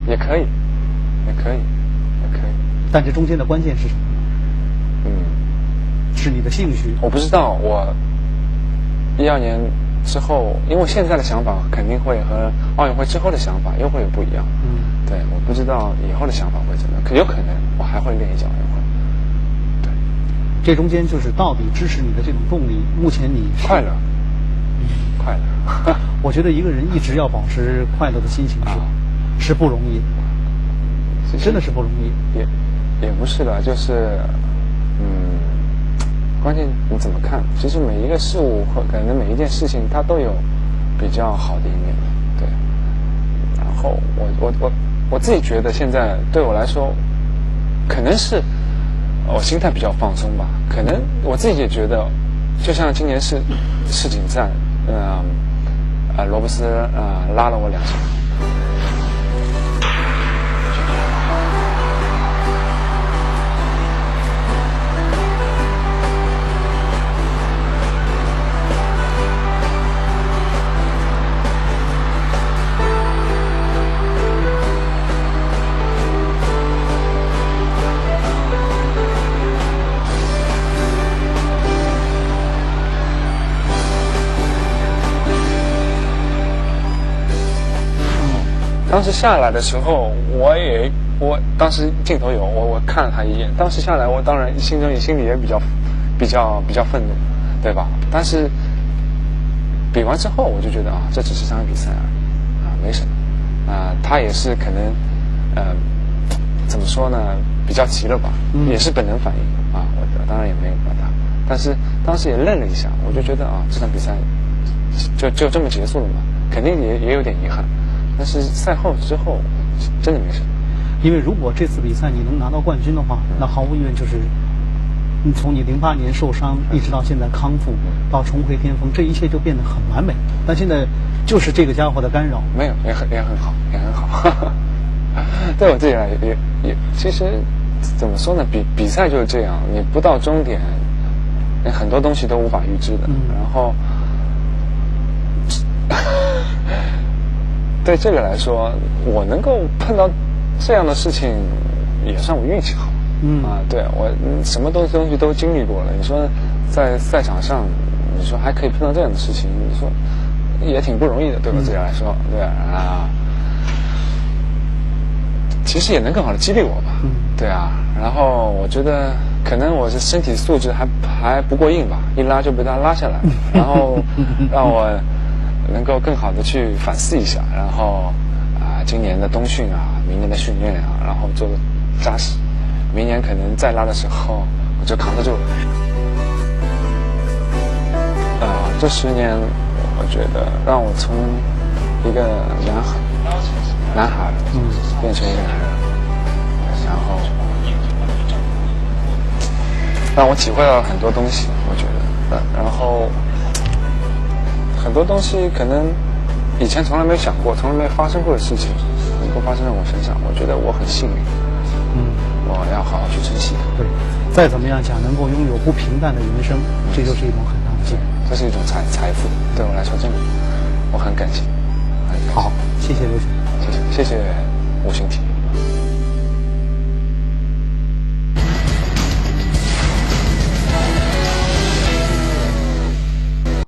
也可以，也可以，也可以。但这中间的关键是什么？是你的兴趣。我不知道，我12年之后，因为现在的想法肯定会和奥运会之后的想法又会有不一样。对，我不知道以后的想法会怎么样，有可能我还会练一届奥运会。对，这中间就是到底支持你的这种动力，目前你快乐，快乐。我觉得一个人一直要保持快乐的心情是不容易的，真的是不容易。也不是的，就是关键你怎么看？其实每一个事物和可能每一件事情，它都有比较好的一面，对。然后我自己觉得现在对我来说，可能是我心态比较放松吧。可能我自己也觉得，就像今年世锦赛，罗伯斯拉了我2下。当时下来的时候，我当时镜头有我看了他一眼。当时下来，我当然心里也比较愤怒，对吧？但是比完之后，我就觉得这只是场比赛而已，没什么。他也是可能怎么说呢，比较急了吧，也是本能反应我当然也没有管他，但是当时也愣了一下，我就觉得这场比赛就这么结束了嘛，肯定也有点遗憾。但是赛后之后，真的没什么。因为如果这次比赛你能拿到冠军的话，那毫无疑问就是你从你08年受伤一直到现在康复，到重回巅峰，这一切就变得很完美。但现在就是这个家伙的干扰，没有，也很好，也很好。对我自己来也，其实怎么说呢？比赛就是这样，你不到终点，很多东西都无法预知的。然后。对这个来说，我能够碰到这样的事情，也算我运气好。对我什么东西都经历过了。你说在赛场上，你说还可以碰到这样的事情，你说也挺不容易的，对我自己来说，对其实也能更好的激励我吧。对然后我觉得可能我是身体素质还不过硬吧，一拉就被他拉下来，然后让我。能够更好的去反思一下，然后今年的冬训明年的训练然后做扎实，明年可能再拉的时候我就扛得住了。这10年我觉得让我从一个男孩变成一个男人，然后让我体会到了很多东西，我觉得，然后。很多东西可能以前从来没想过，从来没发生过的事情，能够发生在我身上，我觉得我很幸运。我要好好去珍惜。对，再怎么样讲，能够拥有不平淡的人生，这就是一种很大的幸运。这是一种财富，对我来说真的，我很感谢。好，谢谢刘总，谢谢吴昕婷。